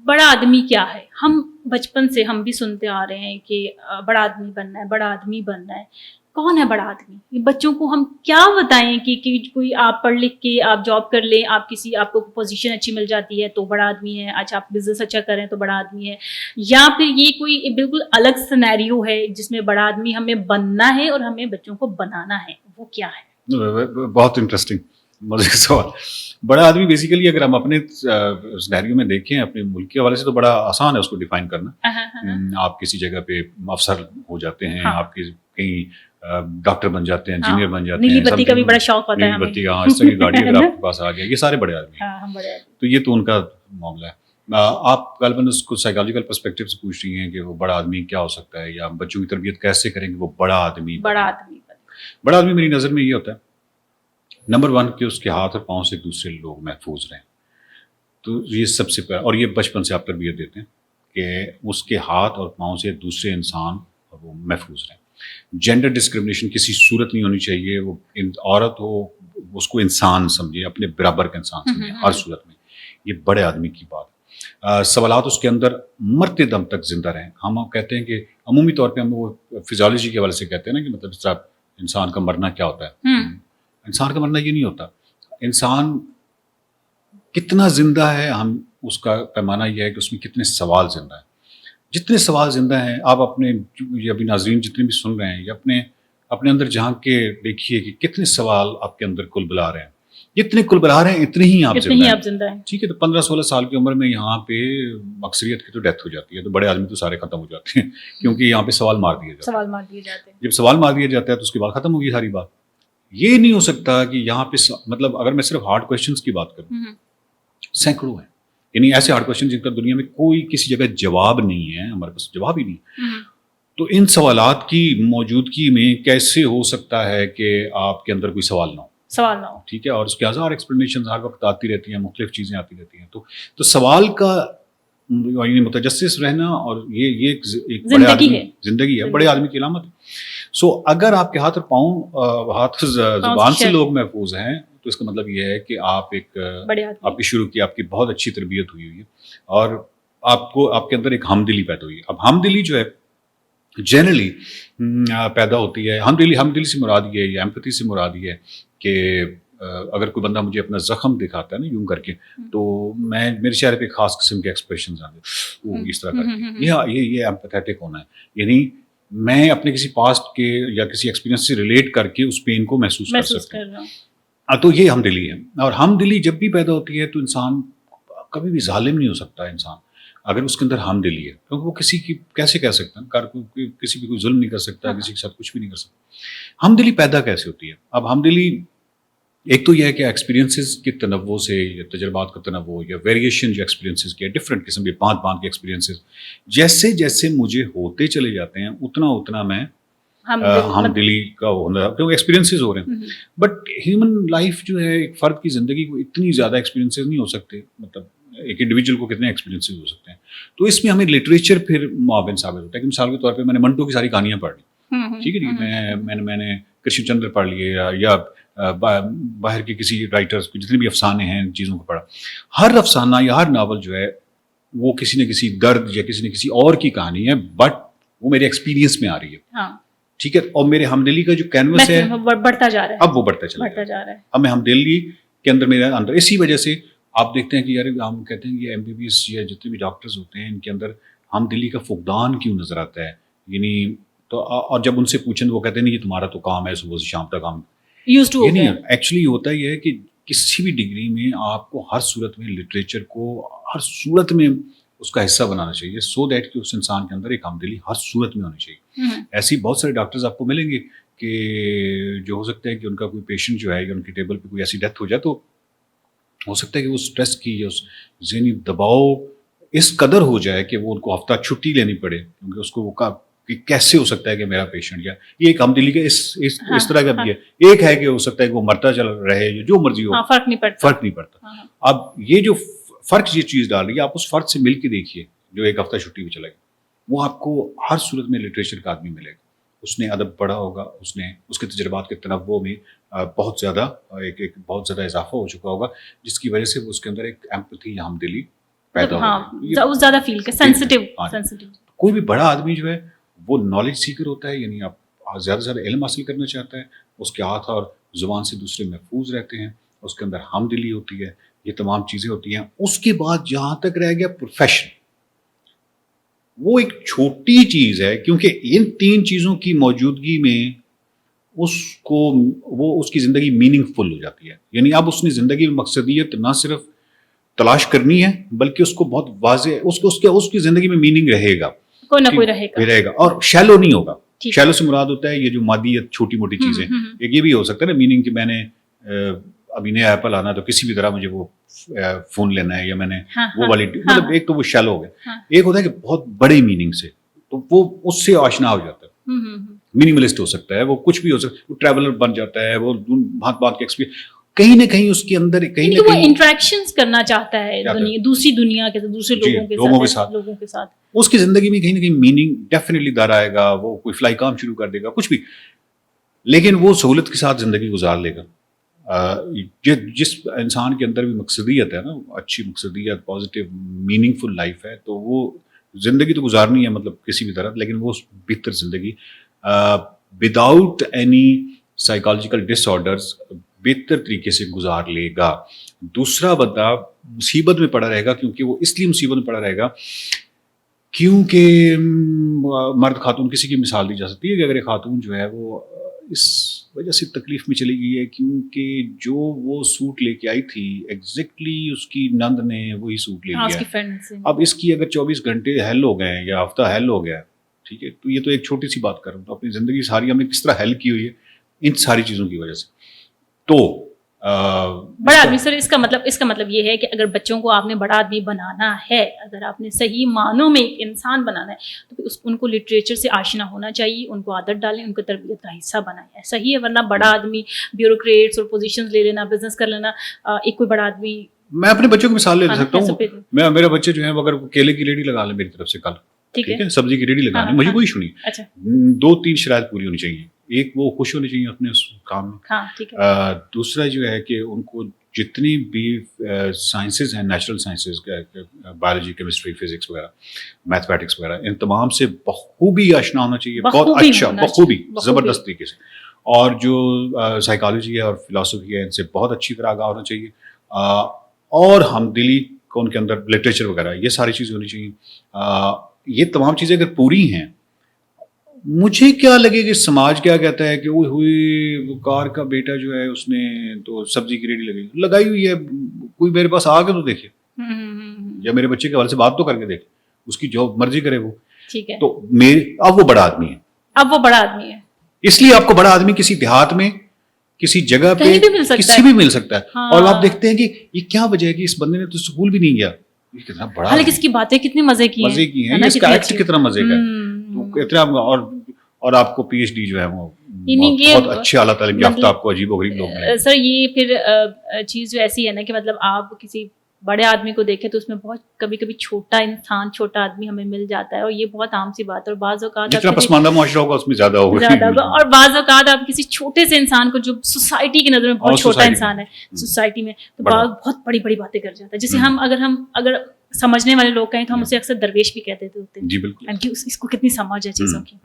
بڑا آدمی کیا ہے؟ ہم بچپن سے ہم بھی سنتے آ رہے ہیں کہ بڑا آدمی بننا ہے، بڑا آدمی بننا ہے. کون ہے بڑا آدمی؟ بچوں کو ہم کیا بتائیں کہ کوئی آپ پڑھ لکھ کے آپ جاب کر لیں، آپ کو پوزیشن اچھی مل جاتی ہے تو بڑا آدمی ہے، اچھا آپ بزنس اچھا کریں تو بڑا آدمی ہے، یا پھر یہ کوئی بالکل الگ سینیریو ہے جس میں بڑا آدمی ہمیں بننا ہے اور ہمیں بچوں کو بنانا ہے، وہ کیا ہے؟ بہت انٹرسٹنگ مزے کا سوال. بڑا آدمی بیسیکلی اگر ہم اپنے سینیریو میں دیکھیں اپنے ملک کے حوالے سے تو بڑا آسان ہے اس کو ڈیفائن کرنا. آپ کسی جگہ پہ افسر ہو جاتے ہیں، آپ کے کہیں ڈاکٹر بن جاتے ہیں، انجینئر بن جاتے ہیں، نیلی بتی کا بھی بڑا شوق ہوتا ہے، نیلی بتی کا اس طرح کی گاڑی اگر آپ کے پاس آ گیا، یہ سارے بڑے آدمی ہیں. تو یہ تو ان کا معاملہ ہے. آپ غالباً اس کو سائیکالوجیکل پرسپیکٹو سے پوچھ رہی ہیں کہ وہ بڑا آدمی کیا ہو سکتا ہے، یا بچوں کی تربیت کیسے کریں کہ وہ بڑا آدمی. بڑا آدمی میری نظر میں یہ ہوتا ہے نمبر 1 کہ اس کے ہاتھ اور پاؤں سے دوسرے لوگ محفوظ رہیں. تو یہ سب سے پہلے، اور یہ بچپن سے آپ تربیت دیتے ہیں کہ اس کے ہاتھ اور پاؤں سے دوسرے انسان وہ محفوظ رہیں. جینڈر ڈسکرمنیشن کسی صورت نہیں ہونی چاہیے. وہ عورت ہو اس کو انسان سمجھے، اپنے برابر کا انسان سمجھے ہر صورت میں. یہ بڑے آدمی کی بات. سوالات اس کے اندر مرتے دم تک زندہ رہیں. ہم کہتے ہیں کہ عمومی طور پہ ہم وہ فزیولوجی کے حوالے سے کہتے ہیں نا کہ مطلب اس طرح انسان کا مرنا کیا ہوتا ہے. انسان کا مرنا یہ نہیں ہوتا. انسان کتنا زندہ ہے، ہم اس کا پیمانہ یہ ہے کہ اس میں کتنے سوال زندہ ہیں. جتنے سوال زندہ ہیں آپ اپنے یا ابھی ناظرین جتنے بھی سن رہے ہیں یا اپنے اندر جھانک کے دیکھیے کہ کتنے سوال آپ کے اندر کل بلا رہے ہیں. جتنے کل بلا رہے ہیں اتنے ہی آپ زندہ ہیں. ٹھیک ہے، تو 15-16 سال کی عمر میں یہاں پہ اکثریت کی تو ڈیتھ ہو جاتی ہے، تو بڑے آدمی تو سارے ختم ہو جاتے ہیں کیونکہ یہاں پہ سوال مار دیے جاتے ہیں. جب سوال مار دیا جاتا ہے تو اس کے بعد ختم ہوگی ساری بات. یہ نہیں ہو سکتا کہ یہاں پہ مطلب اگر میں صرف ہارڈ کویشچنس کی بات کروں سینکڑوں ہیں، یعنی ایسے ہارڈ کویشچن جن کا دنیا میں کوئی کسی جگہ جواب نہیں ہے، ہمارے پاس جواب ہی نہیں. تو ان سوالات کی موجودگی میں کیسے ہو سکتا ہے کہ آپ کے اندر کوئی سوال نہ ہو. ٹھیک ہے، اور اس کے ہزار ایکسپلینیشن ہر وقت آتی رہتی ہیں، مختلف چیزیں آتی رہتی ہیں. تو سوال کا یعنی متجسس رہنا اور یہ ایک بڑے آدمی زندگی ہے، بڑے آدمی کی علامت ہے. سو اگر آپ کے ہاتھ اور پاؤں ہاتھ زبان سے لوگ محفوظ ہیں تو اس کا مطلب یہ ہے کہ آپ کی شروع کی آپ کی بہت اچھی تربیت ہوئی ہے اور آپ کے اندر ایک ہمدلی پیدا ہوئی ہے. اب ہمدلی جو ہے جنرلی پیدا ہوتی ہے. ہمدلی سے مراد یہ ہے یا ایمپتھی سے مراد یہ ہے کہ اگر کوئی بندہ مجھے اپنا زخم دکھاتا ہے نا یوں کر کے، تو میرے چہرے پہ خاص قسم کے ایکسپریشنز آتے ہیں وہ اس طرح کر کے. یہ ایمپیتھیٹک ہونا ہے، یعنی میں اپنے کسی پاسٹ کے یا کسی ایکسپیرینس سے ریلیٹ کر کے اس پین کو محسوس کر سکتا ہوں. تو یہ ہمدلی ہے. اور ہمدلی جب بھی پیدا ہوتی ہے تو انسان کبھی بھی ظالم نہیں ہو سکتا. انسان اگر اس کے اندر ہمدلی ہے، کیونکہ وہ کسی کی کیسے کہہ سکتا ہے، کسی پہ کوئی ظلم نہیں کر سکتا، کسی کے ساتھ کچھ بھی نہیں کر سکتا. ہمدلی پیدا کیسے ہوتی ہے؟ اب ہمدلی ایک تو یہ ہے کہ ایکسپیرینسز کے تنوع سے یا تجربات کا تنوع یا ویریشن جو ایکسپیرینسز کے ڈفرینٹ قسم کے پانچ کے ایکسپیرینسز جیسے جیسے مجھے ہوتے چلے جاتے ہیں اتنا میں ہمدلی کا ہونا، کیونکہ ایکسپیرینسز ہو رہے ہیں. بٹ ہیومن لائف جو ہے ایک فرد کی زندگی کو اتنی زیادہ ایکسپیرینسز نہیں ہو سکتے. مطلب ایک انڈیویجول کو کتنے ایکسپیرینسز ہو سکتے ہیں. تو اس میں ہمیں لٹریچر پھر معاون ثابت ہوتا ہے. کہ مثال کے طور پہ میں نے منٹو کی ساری کہانیاں پڑھ لی، ٹھیک ہے جی، میں نے کرشن چندر پڑھ لیے یا باہر کے کسی رائٹرز کو جتنے بھی افسانے ہیں چیزوں کو پڑھا. ہر افسانہ یا ہر ناول جو ہے وہ کسی نہ کسی درد یا کسی نہ کسی اور کی کہانی ہے، بٹ وہ میرے ایکسپیرینس میں آ رہی ہے. ٹھیک ہے، اور میرے ہمدلی کا جو کینوس ہے بڑھتا جا رہا ہے، اب وہ بڑھتا چلا جا رہا ہے. اب میں ہمدلی کے اندر میرے اندر اسی وجہ سے آپ دیکھتے ہیں کہ یار ہم کہتے ہیں یہ MBBS یا جتنے بھی ڈاکٹرز ہوتے ہیں ان کے اندر ہمدلی کا فقدان کیوں نظر آتا ہے. یعنی تو اور جب ان سے پوچھیں تو وہ کہتے ہیں نہیں یہ تمہارا تو کام ہے صبح سے شام تک ہم یہ نہیں. ایکچولی ہوتا یہ ہے کہ کسی بھی ڈگری میں آپ کو ہر صورت میں لٹریچر کو ہر صورت میں اس کا حصہ بنانا چاہیے، سو دیٹ کہ اس انسان کے اندر ایک ہمدلی ہر صورت میں ہونی چاہیے. ایسی بہت سارے ڈاکٹرز آپ کو ملیں گے کہ جو ہو سکتا ہے کہ ان کا کوئی پیشنٹ جو ہے یا ان کی ٹیبل پہ کوئی ایسی ڈیتھ ہو جائے تو ہو سکتا ہے کہ وہ اسٹریس کی یا اس ذہنی دباؤ اس قدر ہو جائے کہ وہ ان کو ہفتہ چھٹی لینی پڑے، کیونکہ اس کو وہ کہ کیسے ہو سکتا ہے کہ میرا پیشنٹ یا یہ ایک ہمدلی کا اس طرح کا بھی ہے. ایک ہے کہ ہو سکتا ہے کہ وہ مرتا چل رہے جو مرضی ہو، فرق نہیں پڑتا. اب یہ جو فرق یہ چیز ڈال رہی ہے، آپ اس فرق سے مل کے دیکھیے جو ایک ہفتہ چھٹی پہ چلا گیا، وہ آپ کو ہر صورت میں لٹریچر کا آدمی ملے گا. اس نے ادب پڑھا ہوگا، اس کے تجربات کے تنوع میں بہت زیادہ اضافہ ہو چکا ہوگا، جس کی وجہ سے وہ اس کے اندر ایک ایمپتھی یا ہمدلی پیدا ہاں ہو رہے ہیں. زیادہ فیل کر سینسٹیو. کوئی بھی بڑا آدمی جو ہے وہ نالج سیکر ہوتا ہے, یعنی آپ زیادہ سے زیادہ علم حاصل کرنا چاہتا ہے, اس کے ہاتھ اور زبان سے دوسرے محفوظ رہتے ہیں, اس کے اندر ہم دلی ہوتی ہے, یہ تمام چیزیں ہوتی ہیں. اس کے بعد جہاں تک رہ گیا پروفیشن, وہ ایک چھوٹی چیز ہے کیونکہ ان تین چیزوں کی موجودگی میں اس کی زندگی میننگ فل ہو جاتی ہے. یعنی اب اس نے زندگی میں مقصدیت نہ صرف تلاش کرنی ہے بلکہ اس کو بہت واضح اس کی زندگی میں میننگ رہے گا, کوئی نہ کوئی رہے گا اور شیلو نہیں ہوگا. شیلو سے مراد ہوتا ہے یہ جو مادیت چھوٹی موٹی چیزیں, ایک یہ بھی ہو سکتا ہے نا میننگ کہ میں نے ابھی نیا ایپل آنا تو کسی بھی طرح مجھے وہ فون لینا ہے, یا میں نے وہ والی, مطلب ایک تو وہ شیلو ہو گیا. ایک ہوتا ہے کہ بہت بڑے میننگ سے, تو وہ اس سے آشنا ہو جاتا ہے. منیملسٹ ہو سکتا ہے, وہ کچھ بھی ہو سکتا ہے, وہ ٹریولر بن جاتا ہے, وہ بہت بات کے ایکسپیرینس کہیں نہ کہیں اس کے اندر کہیں نہ کہیں انٹریکشنز کرنا چاہتا ہے دوسری دنیا کے دوسرے لوگوں کے ساتھ. اس کی زندگی میں کہیں نہ کہیں میننگ ڈیفینیٹلی دار آئے گا. وہ کوئی فلائی کام شروع کر دے گا, کچھ بھی, لیکن وہ سہولت کے ساتھ زندگی گزار لے گا. جس انسان کے اندر بھی مقصدیت ہے نا, اچھی مقصدیت, پازیٹیو میننگ فل لائف ہے, تو وہ زندگی تو گزارنی ہے مطلب کسی بھی طرح, لیکن وہ بہتر زندگی وداؤٹ اینی سائیکالوجیکل ڈس آرڈرز بہتر طریقے سے گزار لے گا. دوسرا بندہ مصیبت میں پڑا رہے گا, کیونکہ وہ اس لیے مصیبت میں پڑا رہے گا کیونکہ مرد خاتون کسی کی مثال دی جا سکتی ہے کہ اگر ایک خاتون جو ہے وہ اس وجہ سے تکلیف میں چلی گئی ہے کیونکہ جو وہ سوٹ لے کے آئی تھی ایگزیکٹلی اس کی نند نے وہی سوٹ لے لیا. اب اس کی اگر 24 گھنٹے ہیل ہو گئے یا ہفتہ ہیل ہو گیا, ٹھیک ہے, تو یہ تو ایک چھوٹی سی بات کروں تو اپنی زندگی ساری ہم نے کس طرح ہیل کی ہوئی ہے ان ساری چیزوں کی وجہ سے. تو بڑا آدمی سر, اس کا مطلب یہ ہے کہ اگر بچوں کو آپ نے بڑا آدمی بنانا ہے, اگر آپ نے صحیح معنوں میں ایک انسان بنانا ہے, تو ان کو لٹریچر سے آشنا ہونا چاہیے, ان کو عادت ڈالیں, ان کو تربیت کا حصہ بنائیں. ایسا ہی ہے, ورنہ بڑا آدمی بیوروکریٹس اور پوزیشنز لے لینا, بزنس کر لینا, ایک کوئی بڑا آدمی. میں اپنے بچوں کی مثال لے سکتا ہوں. میرے بچے جو ہیں اگر کیلے کی ریڈی لگا لیں میری طرف سے کل, ٹھیک ہے, سبزی کی ریڈی لگا لیں, مجھے وہی سنی, 2-3 شرائط پوری ہونی چاہیے. ایک وہ خوش ہونے چاہیے اپنے اس کام میں. دوسرا جو ہے کہ ان کو جتنی بھی سائنسز ہیں, natural sciences, biology, chemistry, physics وغیرہ, میتھمیٹکس وغیرہ, ان تمام سے بخوبی آشنا ہونا چاہیے, بہت اچھا, بخوبی, زبردست طریقے سے. اور جو سائیکالوجی ہے اور فلاسفی ہے ان سے بہت اچھی طرح آگاہ ہونا چاہیے. اور ہم دلی کو ان کے اندر لٹریچر وغیرہ یہ ساری چیزیں ہونی چاہیے. یہ تمام چیزیں اگر پوری ہیں, مجھے کیا لگے کہ سماج کیا کہتا ہے کہ وہ ہوئی کار کا بیٹا جو ہے اس نے تو سبزی کی ریڈی لگائی ہوئی ہے, کوئی میرے پاس آ کے تو دیکھے, یا میرے بچے کے حوالے سے بات تو کر کے دیکھے, اس کی جو مرضی کرے وہ, ٹھیک ہے. تو اب وہ بڑا آدمی ہے, اس لیے آپ کو بڑا آدمی کسی دیہات میں کسی جگہ پہ کسی بھی مل سکتا ہے. اور آپ دیکھتے ہیں کہ یہ کیا وجہ ہے کہ اس بندے نے تو اسکول بھی نہیں گیا, کتنا بڑا, حالانکہ اس کی باتیں کتنی مزے کی ہیں, اس کا ایکٹ کتنا مزے کا ہے, اتنا. اور آپ کو پی ایچ ڈی جو ہے وہ بہت اچھے اعلیٰ تعلیم یافتہ آپ کو عجیب و غریب لوگ ملیں. سر یہ پھر چیز جو ایسی ہے نا کہ مطلب آپ کسی بڑے آدمی کو دیکھیں تو اس میں بہت کبھی کبھی چھوٹا انسان, چھوٹا آدمی ہمیں مل جاتا ہے, اور یہ بہت عام سی بات ہے. اور بعض اوقات جتنا پسماندہ معاشرہ ہوگا اس میں زیادہ ہوگا, اور بعض اوقات آپ کسی چھوٹے سے انسان کو جو سوسائٹی کی نظر میں بہت چھوٹا انسان ہے سوسائٹی میں, تو بہت بڑی بڑی باتیں کر جاتا ہے, جسے ہم اگر سمجھنے والے لوگ کہیں تو ہم اسے اکثر درویش بھی کہتے ہوتے ہیں. جی بالکل, اس کو کتنی سمجھ ہے چیزوں کی.